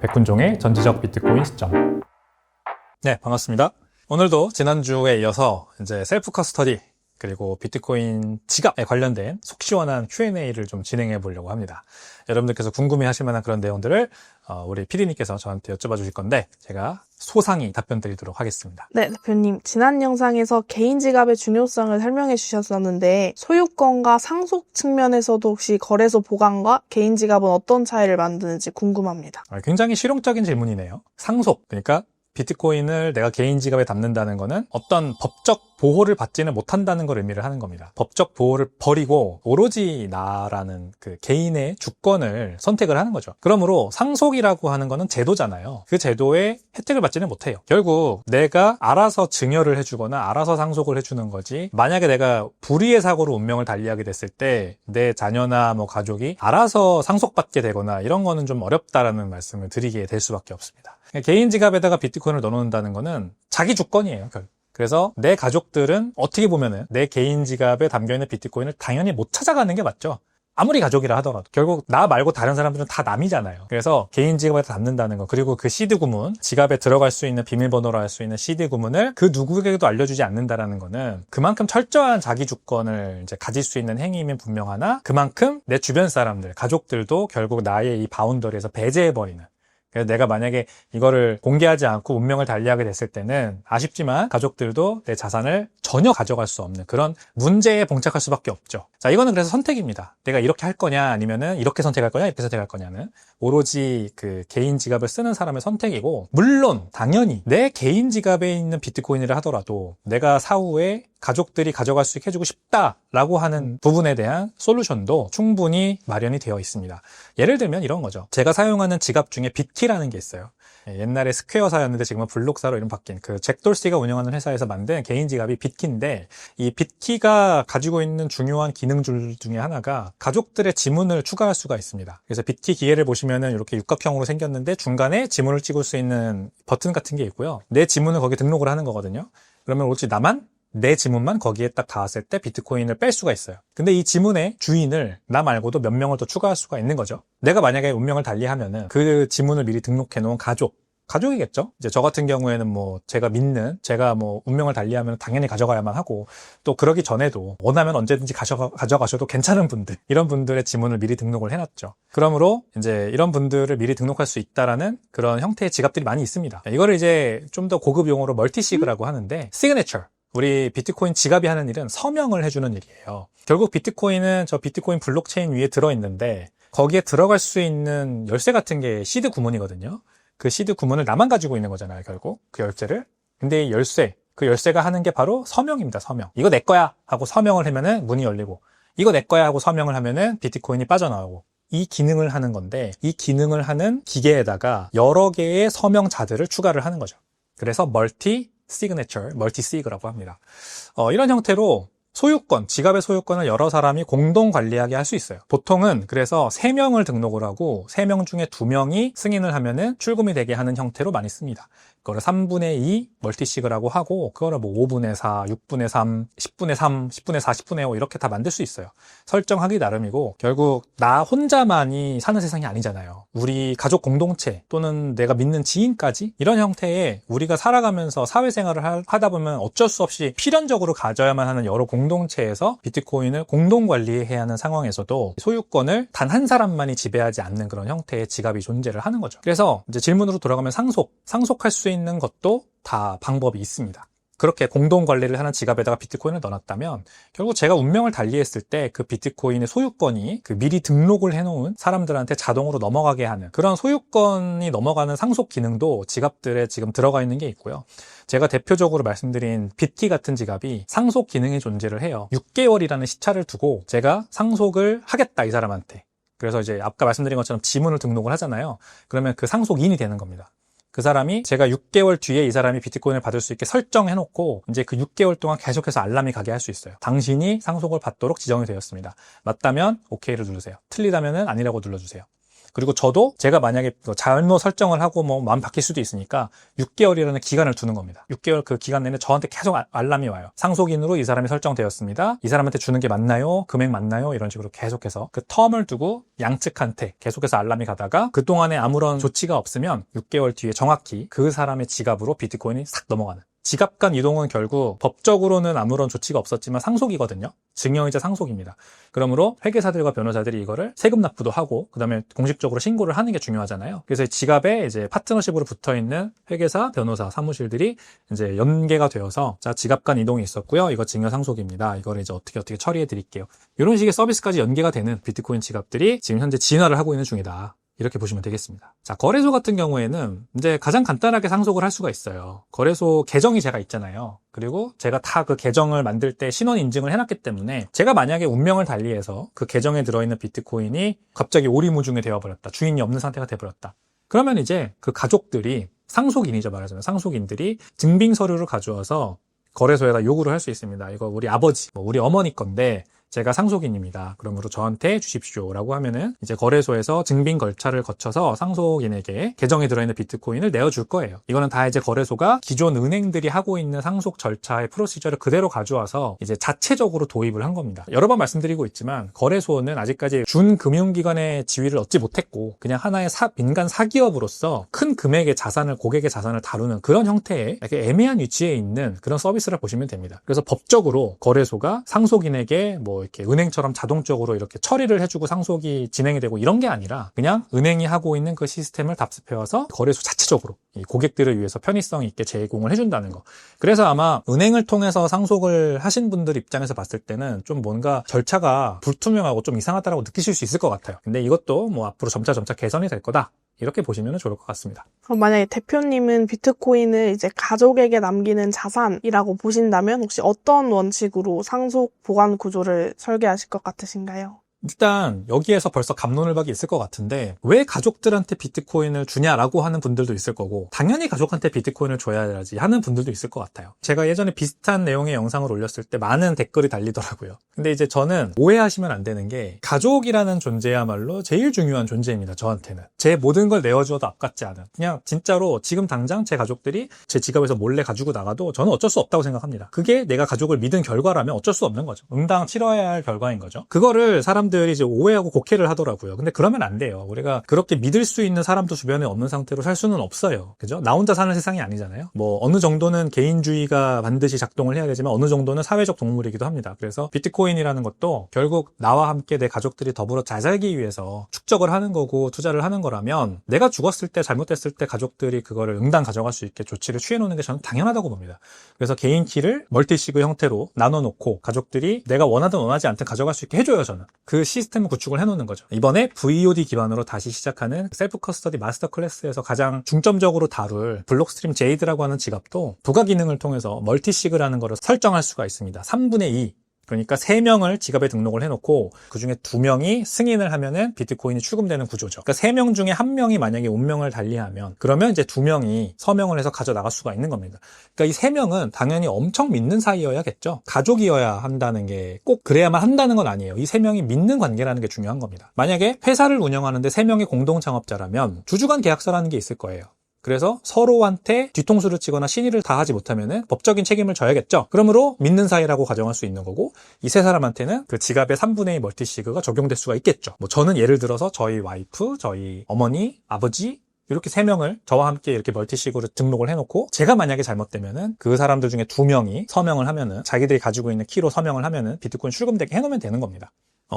백훈종의 전지적 비트코인 시점. 네, 반갑습니다. 오늘도 지난주에 이어서 이제 셀프 커스터디 그리고 비트코인 지갑에 관련된 속 시원한 Q&A를 좀 진행해 보려고 합니다. 여러분들께서 궁금해 하실 만한 그런 내용들을 우리 PD님께서 저한테 여쭤봐 주실 건데 제가 소상히 답변 드리도록 하겠습니다. 네, 대표님. 지난 영상에서 개인 지갑의 중요성을 설명해 주셨었는데 소유권과 상속 측면에서도 혹시 거래소 보관과 개인 지갑은 어떤 차이를 만드는지 궁금합니다. 굉장히 실용적인 질문이네요. 상속, 그러니까 비트코인을 내가 개인 지갑에 담는다는 거는 어떤 법적 보호를 받지는 못한다는 걸 의미를 하는 겁니다. 법적 보호를 버리고 오로지 나라는 그 개인의 주권을 선택을 하는 거죠. 그러므로 상속이라고 하는 거는 제도잖아요. 그 제도의 혜택을 받지는 못해요. 결국 내가 알아서 증여를 해주거나 알아서 상속을 해주는 거지, 만약에 내가 불의의 사고로 운명을 달리하게 됐을 때 내 자녀나 뭐 가족이 알아서 상속받게 되거나 이런 거는 좀 어렵다라는 말씀을 드리게 될 수밖에 없습니다. 개인 지갑에다가 비트코인을 넣어놓는다는 거는 자기 주권이에요. 그래서 내 가족들은 어떻게 보면은 내 개인 지갑에 담겨있는 비트코인을 당연히 못 찾아가는 게 맞죠. 아무리 가족이라 하더라도 결국 나 말고 다른 사람들은 다 남이잖아요. 그래서 개인 지갑에 담는다는 거, 그리고 그 시드 구문, 지갑에 들어갈 수 있는 비밀번호로 할 수 있는 시드 구문을 그 누구에게도 알려주지 않는다라는 거는 그만큼 철저한 자기 주권을 이제 가질 수 있는 행위이면 분명하나, 그만큼 내 주변 사람들, 가족들도 결국 나의 이 바운더리에서 배제해버리는, 그래서 내가 만약에 이거를 공개하지 않고 운명을 달리하게 됐을 때는 아쉽지만 가족들도 내 자산을 전혀 가져갈 수 없는 그런 문제에 봉착할 수밖에 없죠. 자, 이거는 그래서 선택입니다. 내가 이렇게 할 거냐 아니면은 이렇게 선택할 거냐 이렇게 선택할 거냐는 오로지 그 개인 지갑을 쓰는 사람의 선택이고, 물론 당연히 내 개인 지갑에 있는 비트코인이라 하더라도 내가 사후에 가족들이 가져갈 수 있게 해주고 싶다라고 하는 부분에 대한 솔루션도 충분히 마련이 되어 있습니다. 예를 들면 이런 거죠. 제가 사용하는 지갑 중에 비트키라는 게 있어요. 옛날에 스퀘어사였는데 지금은 블록사로 이름 바뀐 그 잭 돌시가 운영하는 회사에서 만든 개인 지갑이 비트키인데, 이 비트키가 가지고 있는 중요한 기능줄 중에 하나가 가족들의 지문을 추가할 수가 있습니다. 그래서 비트키 기계를 보시면은 이렇게 육각형으로 생겼는데 중간에 지문을 찍을 수 있는 버튼 같은 게 있고요. 내 지문을 거기에 등록을 하는 거거든요. 그러면 오로지 나만 내 지문만 거기에 딱 닿았을 때 비트코인을 뺄 수가 있어요. 근데 이 지문의 주인을 나 말고도 몇 명을 더 추가할 수가 있는 거죠. 내가 만약에 운명을 달리하면은 그 지문을 미리 등록해 놓은 가족이겠죠. 이제 저 같은 경우에는 뭐 제가 믿는, 제가 뭐 운명을 달리하면 당연히 가져가야만 하고, 또 그러기 전에도 원하면 언제든지 가져가셔도 괜찮은 분들, 이런 분들의 지문을 미리 등록을 해놨죠. 그러므로 이제 이런 분들을 미리 등록할 수 있다라는 그런 형태의 지갑들이 많이 있습니다. 이거를 이제 좀 더 고급 용어로 멀티시그라고 하는데, 시그네처, 우리 비트코인 지갑이 하는 일은 서명을 해주는 일이에요. 결국 비트코인은 저 비트코인 블록체인 위에 들어있는데 거기에 들어갈 수 있는 열쇠 같은 게 시드 구문이거든요. 그 시드 구문을 나만 가지고 있는 거잖아요, 결국. 그 열쇠를. 근데 이 열쇠, 그 열쇠가 하는 게 바로 서명입니다, 서명. 이거 내 거야 하고 서명을 하면은 문이 열리고, 이거 내 거야 하고 서명을 하면은 비트코인이 빠져나오고, 이 기능을 하는 건데, 이 기능을 하는 기계에다가 여러 개의 서명자들을 추가를 하는 거죠. 그래서 멀티시그라고 합니다. 이런 형태로 소유권, 지갑의 소유권을 여러 사람이 공동 관리하게 할 수 있어요. 보통은 그래서 3명을 등록을 하고 3명 중에 2명이 승인을 하면은 출금이 되게 하는 형태로 많이 씁니다. 그거를 3분의 2 멀티시그라고 하고, 그거를 뭐 5분의 4, 6분의 3, 10분의 3, 10분의 4, 10분의 5 이렇게 다 만들 수 있어요. 설정하기 나름이고, 결국 나 혼자만이 사는 세상이 아니잖아요. 우리 가족 공동체 또는 내가 믿는 지인까지 이런 형태의, 우리가 살아가면서 사회생활을 하다 보면 어쩔 수 없이 필연적으로 가져야만 하는 여러 공동체에서 비트코인을 공동 관리해야 하는 상황에서도 소유권을 단 한 사람만이 지배하지 않는 그런 형태의 지갑이 존재를 하는 거죠. 그래서 이제 질문으로 돌아가면 상속할 수 있는 것도 다 방법이 있습니다. 그렇게 공동 관리를 하는 지갑에다가 비트코인을 넣어놨다면 결국 제가 운명을 달리했을 때 그 비트코인의 소유권이 그 미리 등록을 해놓은 사람들한테 자동으로 넘어가게 하는 그런 소유권이 넘어가는 상속 기능도 지갑들에 지금 들어가 있는 게 있고요. 제가 대표적으로 말씀드린 비트키 같은 지갑이 상속 기능이 존재를 해요. 6개월이라는 시차를 두고 제가 상속을 하겠다, 이 사람한테. 그래서 이제 아까 말씀드린 것처럼 지문을 등록을 하잖아요. 그러면 그 상속인이 되는 겁니다. 그 사람이 제가 6개월 뒤에 이 사람이 비트코인을 받을 수 있게 설정해놓고 이제 그 6개월 동안 계속해서 알람이 가게 할 수 있어요. 당신이 상속을 받도록 지정이 되었습니다. 맞다면 OK를 누르세요. 틀리다면 아니라고 눌러주세요. 그리고 저도 제가 만약에 잘못 설정을 하고 뭐 마음 바뀔 수도 있으니까 6개월이라는 기간을 두는 겁니다. 6개월 그 기간 내내 저한테 계속 알람이 와요. 상속인으로 이 사람이 설정되었습니다. 이 사람한테 주는 게 맞나요? 금액 맞나요? 이런 식으로 계속해서 그 텀을 두고 양측한테 계속해서 알람이 가다가 그동안에 아무런 조치가 없으면 6개월 뒤에 정확히 그 사람의 지갑으로 비트코인이 싹 넘어가는. 지갑 간 이동은 결국 법적으로는 아무런 조치가 없었지만 상속이거든요. 증여이자 상속입니다. 그러므로 회계사들과 변호사들이 이거를 세금 납부도 하고 그다음에 공식적으로 신고를 하는 게 중요하잖아요. 그래서 지갑에 이제 파트너십으로 붙어 있는 회계사, 변호사, 사무실들이 이제 연계가 되어서 자, 지갑 간 이동이 있었고요. 이거 증여 상속입니다. 이거를 이제 어떻게 처리해 드릴게요. 이런 식의 서비스까지 연계가 되는 비트코인 지갑들이 지금 현재 진화를 하고 있는 중이다. 이렇게 보시면 되겠습니다. 자, 거래소 같은 경우에는 이제 가장 간단하게 상속을 할 수가 있어요. 거래소 계정이 제가 있잖아요. 그리고 제가 다 그 계정을 만들 때 신원 인증을 해놨기 때문에 제가 만약에 운명을 달리해서 그 계정에 들어있는 비트코인이 갑자기 오리무중이 되어버렸다. 주인이 없는 상태가 돼버렸다. 그러면 이제 그 가족들이 상속인이죠, 말하자면. 상속인들이 증빙 서류를 가져와서 거래소에다 요구를 할 수 있습니다. 이거 우리 아버지, 우리 어머니 건데 제가 상속인입니다. 그러므로 저한테 주십시오라고 하면은 이제 거래소에서 증빙 절차를 거쳐서 상속인에게 계정에 들어있는 비트코인을 내어줄 거예요. 이거는 다 이제 거래소가 기존 은행들이 하고 있는 상속 절차의 프로시저를 그대로 가져와서 이제 자체적으로 도입을 한 겁니다. 여러 번 말씀드리고 있지만 거래소는 아직까지 준금융기관의 지위를 얻지 못했고 그냥 하나의 민간 사기업으로서 큰 금액의 자산을, 고객의 자산을 다루는 그런 형태의 이렇게 애매한 위치에 있는 그런 서비스를 보시면 됩니다. 그래서 법적으로 거래소가 상속인에게 이렇게 은행처럼 자동적으로 이렇게 처리를 해주고 상속이 진행이 되고 이런 게 아니라 그냥 은행이 하고 있는 그 시스템을 답습해와서 거래소 자체적으로 이 고객들을 위해서 편의성 있게 제공을 해준다는 거. 그래서 아마 은행을 통해서 상속을 하신 분들 입장에서 봤을 때는 좀 뭔가 절차가 불투명하고 좀 이상하다라고 느끼실 수 있을 것 같아요. 근데 이것도 뭐 앞으로 점차 개선이 될 거다. 이렇게 보시면 좋을 것 같습니다. 그럼 만약에 대표님은 비트코인을 이제 가족에게 남기는 자산이라고 보신다면 혹시 어떤 원칙으로 상속 보관 구조를 설계하실 것 같으신가요? 일단 여기에서 벌써 갑론을박이 있을 것 같은데 왜 가족들한테 비트코인을 주냐라고 하는 분들도 있을 거고 당연히 가족한테 비트코인을 줘야지 하는 분들도 있을 것 같아요. 제가 예전에 비슷한 내용의 영상을 올렸을 때 많은 댓글이 달리더라고요. 근데 이제 저는 오해하시면 안 되는 게 가족이라는 존재야말로 제일 중요한 존재입니다. 저한테는. 제 모든 걸 내어주어도 아깝지 않은 그냥 진짜로 지금 당장 제 가족들이 제 지갑에서 몰래 가지고 나가도 저는 어쩔 수 없다고 생각합니다. 그게 내가 가족을 믿은 결과라면 어쩔 수 없는 거죠. 응당 치러야 할 결과인 거죠. 그거를 사람들이 이제 오해하고 곡해를 하더라고요. 근데 그러면 안 돼요. 우리가 그렇게 믿을 수 있는 사람도 주변에 없는 상태로 살 수는 없어요. 그죠? 나 혼자 사는 세상이 아니잖아요. 어느 정도는 개인주의가 반드시 작동을 해야 되지만 어느 정도는 사회적 동물이기도 합니다. 그래서 비트코인이라는 것도 결국 나와 함께 내 가족들이 더불어 잘 살기 위해서 축적을 하는 거고 투자를 하는 거라면 내가 죽었을 때 잘못됐을 때 가족들이 그거를 응당 가져갈 수 있게 조치를 취해놓는 게 저는 당연하다고 봅니다. 그래서 개인 키를 멀티시그 형태로 나눠놓고 가족들이 내가 원하든 원하지 않든 가져갈 수 있게 해줘요. 저는 그 시스템을 구축을 해놓는 거죠. 이번에 VOD 기반으로 다시 시작하는 셀프 커스터디 마스터 클래스에서 가장 중점적으로 다룰 블록스트림 제이드라고 하는 지갑도 부가 기능을 통해서 멀티시그라는 거를 설정할 수가 있습니다. 3분의 2. 그러니까 3명을 지갑에 등록을 해놓고 그중에 2명이 승인을 하면은 비트코인이 출금되는 구조죠. 그러니까 3명 중에 1명이 만약에 운명을 달리하면 그러면 이제 2명이 서명을 해서 가져나갈 수가 있는 겁니다. 그러니까 이 3명은 당연히 엄청 믿는 사이여야겠죠. 가족이어야 한다는 게 꼭 그래야만 한다는 건 아니에요. 이 3명이 믿는 관계라는 게 중요한 겁니다. 만약에 회사를 운영하는데 3명이 공동 창업자라면 주주간 계약서라는 게 있을 거예요. 그래서 서로한테 뒤통수를 치거나 신의를 다하지 못하면은 법적인 책임을 져야겠죠. 그러므로 믿는 사이라고 가정할 수 있는 거고 이 세 사람한테는 그 지갑의 3분의 2 멀티시그가 적용될 수가 있겠죠. 저는 예를 들어서 저희 와이프, 저희 어머니, 아버지 이렇게 3명을 저와 함께 이렇게 멀티시그로 등록을 해놓고 제가 만약에 잘못되면은 그 사람들 중에 2명이 서명을 하면은 자기들이 가지고 있는 키로 서명을 하면은 비트코인 출금되게 해놓으면 되는 겁니다.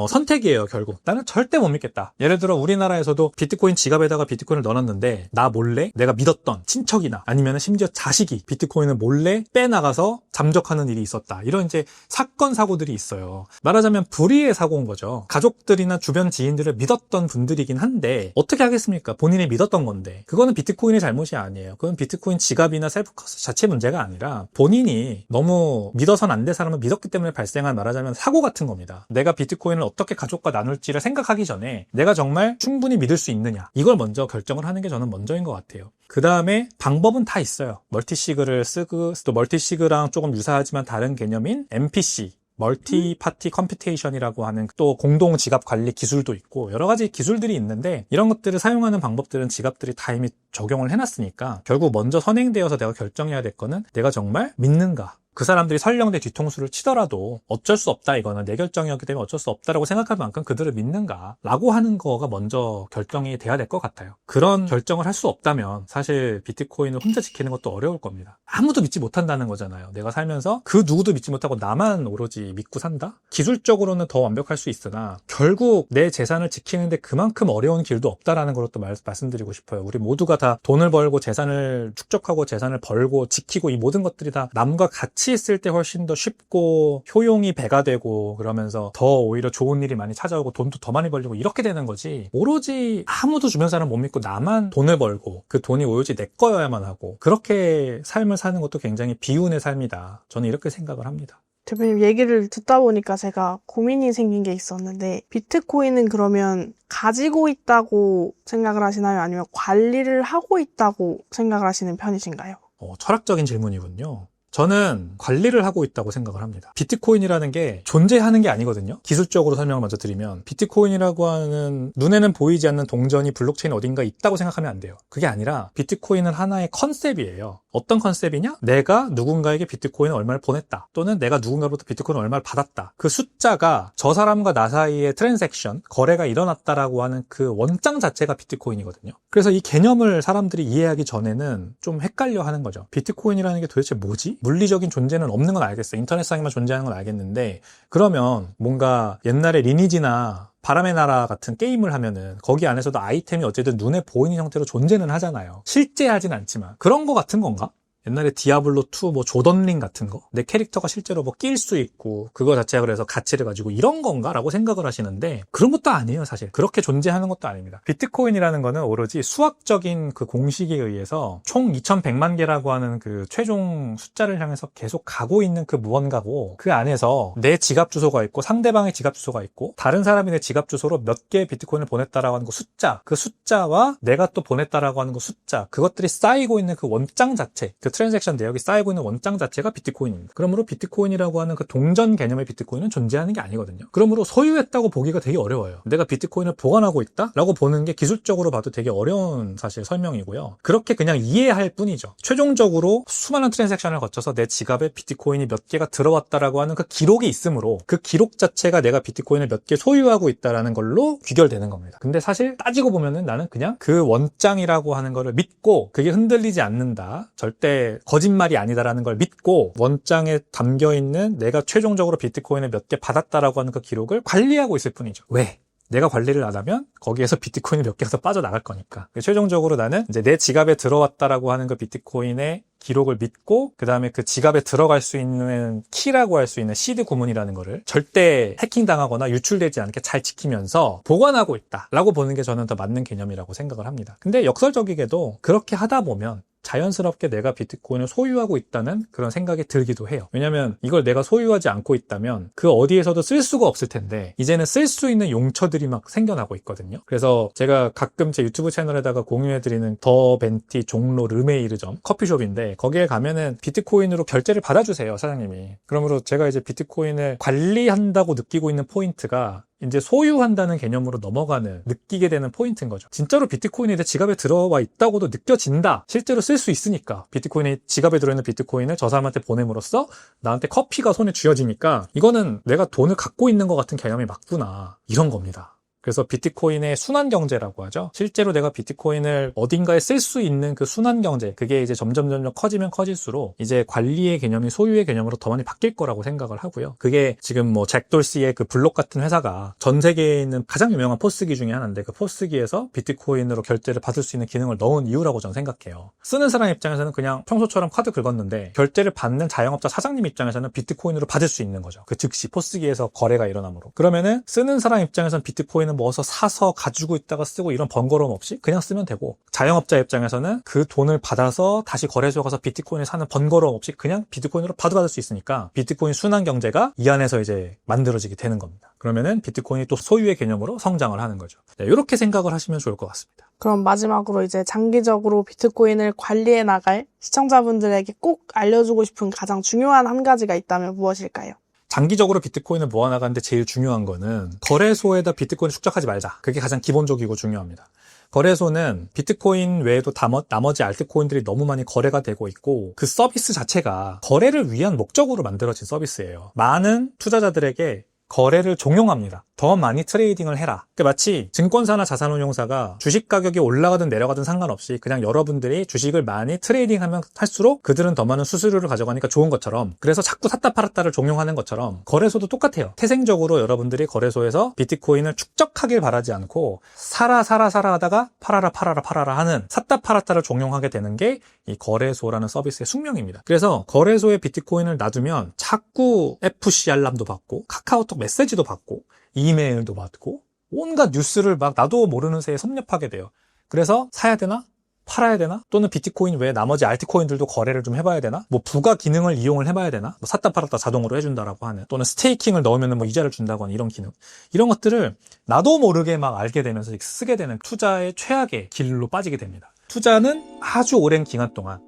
선택이에요, 결국. 나는 절대 못 믿겠다. 예를 들어 우리나라에서도 비트코인 지갑에다가 비트코인을 넣어놨는데 나 몰래 내가 믿었던 친척이나 아니면 심지어 자식이 비트코인을 몰래 빼나가서 잠적하는 일이 있었다. 이런 이제 사건, 사고들이 있어요. 말하자면 불의의 사고인 거죠. 가족들이나 주변 지인들을 믿었던 분들이긴 한데 어떻게 하겠습니까? 본인이 믿었던 건데. 그거는 비트코인의 잘못이 아니에요. 그건 비트코인 지갑이나 셀프커스 자체 문제가 아니라 본인이 너무 믿어선 안 될 사람을 믿었기 때문에 발생한 말하자면 사고 같은 겁니다. 내가 비트코인을 어떻게 가족과 나눌지를 생각하기 전에 내가 정말 충분히 믿을 수 있느냐 이걸 먼저 결정을 하는 게 저는 먼저인 것 같아요. 그 다음에 방법은 다 있어요. 멀티시그를 쓰고 또 멀티시그랑 조금 유사하지만 다른 개념인 MPC 멀티 파티 컴퓨테이션이라고 하는 또 공동 지갑 관리 기술도 있고 여러 가지 기술들이 있는데 이런 것들을 사용하는 방법들은 지갑들이 다 이미 적용을 해놨으니까 결국 먼저 선행되어서 내가 결정해야 될 거는 내가 정말 믿는가. 그 사람들이 설령대 뒤통수를 치더라도 어쩔 수 없다, 이거는 내 결정이었기 때문에 어쩔 수 없다라고 생각할 만큼 그들을 믿는가 라고 하는 거가 먼저 결정이 돼야 될 것 같아요. 그런 결정을 할 수 없다면 사실 비트코인을 혼자 지키는 것도 어려울 겁니다. 아무도 믿지 못한다는 거잖아요. 내가 살면서 그 누구도 믿지 못하고 나만 오로지 믿고 산다? 기술적으로는 더 완벽할 수 있으나 결국 내 재산을 지키는데 그만큼 어려운 길도 없다라는 걸 또 말씀드리고 싶어요. 우리 모두가 다 돈을 벌고 재산을 축적하고 재산을 벌고 지키고 이 모든 것들이 다 남과 같이 있을 때 훨씬 더 쉽고 효용이 배가 되고 그러면서 더 오히려 좋은 일이 많이 찾아오고 돈도 더 많이 벌리고 이렇게 되는 거지, 오로지 아무도 주변 사람 못 믿고 나만 돈을 벌고 그 돈이 오로지 내 거여야만 하고 그렇게 삶을 사는 것도 굉장히 비운의 삶이다. 저는 이렇게 생각을 합니다. 대표님 얘기를 듣다 보니까 제가 고민이 생긴 게 있었는데, 비트코인은 그러면 가지고 있다고 생각을 하시나요? 아니면 관리를 하고 있다고 생각을 하시는 편이신가요? 철학적인 질문이군요. 저는 관리를 하고 있다고 생각을 합니다. 비트코인이라는 게 존재하는 게 아니거든요. 기술적으로 설명을 먼저 드리면 비트코인이라고 하는 눈에는 보이지 않는 동전이 블록체인 어딘가 있다고 생각하면 안 돼요. 그게 아니라 비트코인은 하나의 컨셉이에요. 어떤 컨셉이냐? 내가 누군가에게 비트코인을 얼마를 보냈다. 또는 내가 누군가로부터 비트코인을 얼마를 받았다. 그 숫자가 저 사람과 나 사이의 트랜잭션, 거래가 일어났다라고 하는 그 원장 자체가 비트코인이거든요. 그래서 이 개념을 사람들이 이해하기 전에는 좀 헷갈려 하는 거죠. 비트코인이라는 게 도대체 뭐지? 물리적인 존재는 없는 건 알겠어요. 인터넷상에만 존재하는 건 알겠는데, 그러면 뭔가 옛날에 리니지나 바람의 나라 같은 게임을 하면은 거기 안에서도 아이템이 어쨌든 눈에 보이는 형태로 존재는 하잖아요. 실제 하진 않지만. 그런 거 같은 건가? 옛날에 디아블로2 뭐 조던링 같은 거, 내 캐릭터가 실제로 뭐 낄 수 있고 그거 자체가 그래서 가치를 가지고 이런 건가? 라고 생각을 하시는데 그런 것도 아니에요. 사실 그렇게 존재하는 것도 아닙니다. 비트코인이라는 거는 오로지 수학적인 그 공식에 의해서 총 2100만 개라고 하는 그 최종 숫자를 향해서 계속 가고 있는 그 무언가고, 그 안에서 내 지갑 주소가 있고 상대방의 지갑 주소가 있고 다른 사람이 내 지갑 주소로 몇 개의 비트코인을 보냈다라고 하는 그 숫자, 그 숫자와 내가 또 보냈다라고 하는 그 숫자, 그것들이 쌓이고 있는 그 원장 자체, 그 트랜잭션 내역이 쌓이고 있는 원장 자체가 비트코인입니다. 그러므로 비트코인이라고 하는 그 동전 개념의 비트코인은 존재하는 게 아니거든요. 그러므로 소유했다고 보기가 되게 어려워요. 내가 비트코인을 보관하고 있다? 라고 보는 게 기술적으로 봐도 되게 어려운 사실 설명이고요. 그렇게 그냥 이해할 뿐이죠. 최종적으로 수많은 트랜잭션을 거쳐서 내 지갑에 비트코인이 몇 개가 들어왔다라고 하는 그 기록이 있으므로 그 기록 자체가 내가 비트코인을 몇 개 소유하고 있다라는 걸로 귀결되는 겁니다. 근데 사실 따지고 보면은 나는 그냥 그 원장이라고 하는 거를 믿고 그게 흔들리지 않는다, 절대 거짓말이 아니다라는 걸 믿고 원장에 담겨있는 내가 최종적으로 비트코인을 몇 개 받았다라고 하는 그 기록을 관리하고 있을 뿐이죠. 왜? 내가 관리를 안 하면 거기에서 비트코인이 몇 개가 더 빠져나갈 거니까. 최종적으로 나는 이제 내 지갑에 들어왔다라고 하는 그 비트코인의 기록을 믿고, 그 다음에 그 지갑에 들어갈 수 있는 키라고 할 수 있는 시드 구문이라는 거를 절대 해킹당하거나 유출되지 않게 잘 지키면서 보관하고 있다라고 보는 게 저는 더 맞는 개념이라고 생각을 합니다. 근데 역설적이게도 그렇게 하다 보면 자연스럽게 내가 비트코인을 소유하고 있다는 그런 생각이 들기도 해요. 왜냐면 이걸 내가 소유하지 않고 있다면 그 어디에서도 쓸 수가 없을 텐데 이제는 쓸 수 있는 용처들이 막 생겨나고 있거든요. 그래서 제가 가끔 제 유튜브 채널에다가 공유해드리는 더 벤티 종로 르메이르점 커피숍인데, 거기에 가면은 비트코인으로 결제를 받아주세요, 사장님이. 그러므로 제가 이제 비트코인을 관리한다고 느끼고 있는 포인트가 이제 소유한다는 개념으로 넘어가는, 느끼게 되는 포인트인 거죠. 진짜로 비트코인이 내 지갑에 들어와 있다고도 느껴진다. 실제로 쓸 수 있으니까. 비트코인이 지갑에 들어있는 비트코인을 저 사람한테 보냄으로써 나한테 커피가 손에 쥐어지니까 이거는 내가 돈을 갖고 있는 것 같은 개념이 맞구나, 이런 겁니다. 그래서 비트코인의 순환 경제라고 하죠. 실제로 내가 비트코인을 어딘가에 쓸 수 있는 그 순환 경제, 그게 이제 점점 커지면 커질수록 이제 관리의 개념이 소유의 개념으로 더 많이 바뀔 거라고 생각을 하고요. 그게 지금 뭐 잭 돌시의 그 블록 같은 회사가 전 세계에 있는 가장 유명한 포스기 중에 하나인데, 그 포스기에서 비트코인으로 결제를 받을 수 있는 기능을 넣은 이유라고 저는 생각해요. 쓰는 사람 입장에서는 그냥 평소처럼 카드 긁었는데, 결제를 받는 자영업자 사장님 입장에서는 비트코인으로 받을 수 있는 거죠. 그 즉시 포스기에서 거래가 일어나므로. 그러면은 쓰는 사람 입장에서는 비트코인은 모아서 사서 가지고 있다가 쓰고 이런 번거로움 없이 그냥 쓰면 되고, 자영업자 입장에서는 그 돈을 받아서 다시 거래소에 가서 비트코인을 사는 번거로움 없이 그냥 비트코인으로 받을 수 있으니까 비트코인 순환 경제가 이 안에서 이제 만들어지게 되는 겁니다. 그러면은 비트코인이 또 소유의 개념으로 성장을 하는 거죠. 네, 이렇게 생각을 하시면 좋을 것 같습니다. 그럼 마지막으로 이제 장기적으로 비트코인을 관리해 나갈 시청자분들에게 꼭 알려주고 싶은 가장 중요한 한 가지가 있다면 무엇일까요? 장기적으로 비트코인을 모아나가는데 제일 중요한 거는 거래소에다 비트코인을 축적하지 말자. 그게 가장 기본적이고 중요합니다. 거래소는 비트코인 외에도 나머지 알트코인들이 너무 많이 거래가 되고 있고 그 서비스 자체가 거래를 위한 목적으로 만들어진 서비스예요. 많은 투자자들에게 거래를 종용합니다. 더 많이 트레이딩을 해라. 그러니까 마치 증권사나 자산운용사가 주식 가격이 올라가든 내려가든 상관없이 그냥 여러분들이 주식을 많이 트레이딩하면 할수록 그들은 더 많은 수수료를 가져가니까 좋은 것처럼, 그래서 자꾸 샀다 팔았다를 종용하는 것처럼 거래소도 똑같아요. 태생적으로 여러분들이 거래소에서 비트코인을 축적하길 바라지 않고 사라 하다가 팔아라 하는 샀다 팔았다를 종용하게 되는 게 이 거래소라는 서비스의 숙명입니다. 그래서 거래소에 비트코인을 놔두면 자꾸 FC 알람도 받고 카카오톡 메시지도 받고 이메일도 받고 온갖 뉴스를 막 나도 모르는 새에 섭렵하게 돼요. 그래서 사야 되나? 팔아야 되나? 또는 비트코인 외에 나머지 알트코인들도 거래를 좀 해봐야 되나? 뭐 부가 기능을 이용을 해봐야 되나? 뭐 샀다 팔았다 자동으로 해준다라고 하는, 또는 스테이킹을 넣으면 뭐 이자를 준다고 하는 이런 기능, 이런 것들을 나도 모르게 막 알게 되면서 쓰게 되는 투자의 최악의 길로 빠지게 됩니다. 투자는 아주 오랜 기간 동안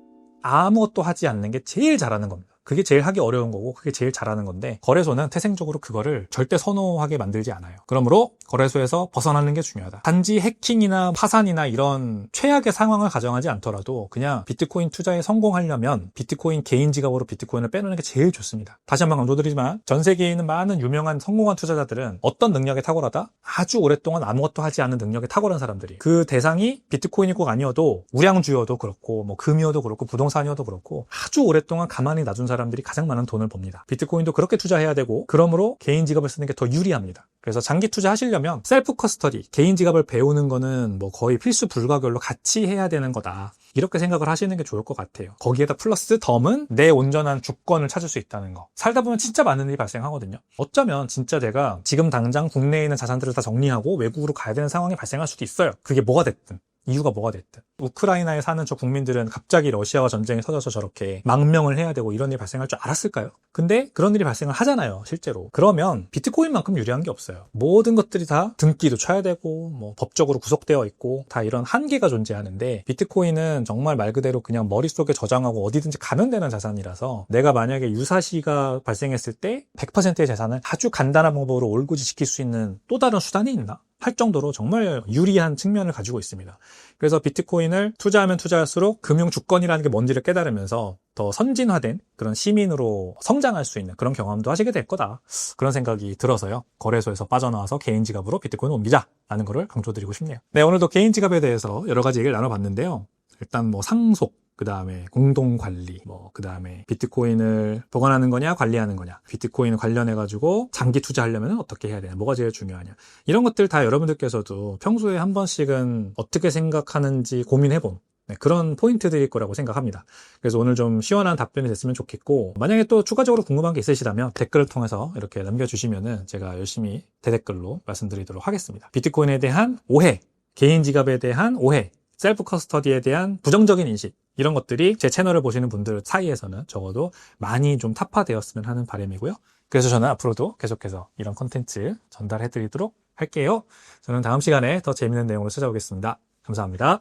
아무것도 하지 않는 게 제일 잘하는 겁니다. 그게 제일 하기 어려운 거고 그게 제일 잘하는 건데, 거래소는 태생적으로 그거를 절대 선호하게 만들지 않아요. 그러므로 거래소에서 벗어나는 게 중요하다. 단지 해킹이나 파산이나 이런 최악의 상황을 가정하지 않더라도 그냥 비트코인 투자에 성공하려면 비트코인 개인 지갑으로 비트코인을 빼놓는 게 제일 좋습니다. 다시 한번 강조드리지만 전 세계에 있는 많은 유명한 성공한 투자자들은 어떤 능력에 탁월하다? 아주 오랫동안 아무것도 하지 않는 능력에 탁월한 사람들이, 그 대상이 비트코인이 꼭 아니어도 우량주여도 그렇고 뭐 금이어도 그렇고 부동산이어도 그렇고 아주 오랫동안 가만히 놔둔 사람들이 가장 많은 돈을 법니다. 비트코인도 그렇게 투자해야 되고, 그러므로 개인 지갑을 쓰는 게 더 유리합니다. 그래서 장기 투자하시려면 셀프 커스터디, 개인 지갑을 배우는 거는 뭐 거의 필수 불가결로 같이 해야 되는 거다, 이렇게 생각을 하시는 게 좋을 것 같아요. 거기에다 플러스 덤은 내 온전한 주권을 찾을 수 있다는 거. 살다 보면 진짜 많은 일이 발생하거든요. 어쩌면 진짜 제가 지금 당장 국내에 있는 자산들을 다 정리하고 외국으로 가야 되는 상황이 발생할 수도 있어요. 그게 뭐가 됐든, 이유가 뭐가 됐든. 우크라이나에 사는 저 국민들은 갑자기 러시아와 전쟁이 터져서 저렇게 망명을 해야 되고 이런 일이 발생할 줄 알았을까요? 근데 그런 일이 발생을 하잖아요, 실제로. 그러면 비트코인만큼 유리한 게 없어요. 모든 것들이 다 등기도 쳐야 되고 뭐 법적으로 구속되어 있고 다 이런 한계가 존재하는데, 비트코인은 정말 말 그대로 그냥 머릿속에 저장하고 어디든지 가면 되는 자산이라서, 내가 만약에 유사시가 발생했을 때 100%의 재산을 아주 간단한 방법으로 올구지시킬 수 있는 또 다른 수단이 있나? 할 정도로 정말 유리한 측면을 가지고 있습니다. 그래서 비트코인을 투자하면 투자할수록 금융 주권이라는 게 뭔지를 깨달으면서 더 선진화된 그런 시민으로 성장할 수 있는 그런 경험도 하시게 될 거다, 그런 생각이 들어서요. 거래소에서 빠져나와서 개인 지갑으로 비트코인을 옮기자라는 거를 강조드리고 싶네요. 네, 오늘도 개인 지갑에 대해서 여러 가지 얘기를 나눠봤는데요. 일단 뭐 상속, 그 다음에 공동관리, 그 다음에 비트코인을 보관하는 거냐 관리하는 거냐, 비트코인 관련해가지고 장기 투자하려면 어떻게 해야 되냐, 뭐가 제일 중요하냐, 이런 것들 다 여러분들께서도 평소에 한 번씩은 어떻게 생각하는지 고민해본 그런 포인트들일 거라고 생각합니다. 그래서 오늘 좀 시원한 답변이 됐으면 좋겠고, 만약에 또 추가적으로 궁금한 게 있으시다면 댓글을 통해서 이렇게 남겨주시면은 제가 열심히 대댓글로 말씀드리도록 하겠습니다. 비트코인에 대한 오해, 개인 지갑에 대한 오해, 셀프 커스터디에 대한 부정적인 인식, 이런 것들이 제 채널을 보시는 분들 사이에서는 적어도 많이 좀 타파되었으면 하는 바람이고요. 그래서 저는 앞으로도 계속해서 이런 콘텐츠 전달해 드리도록 할게요. 저는 다음 시간에 더 재밌는 내용으로 찾아오겠습니다. 감사합니다.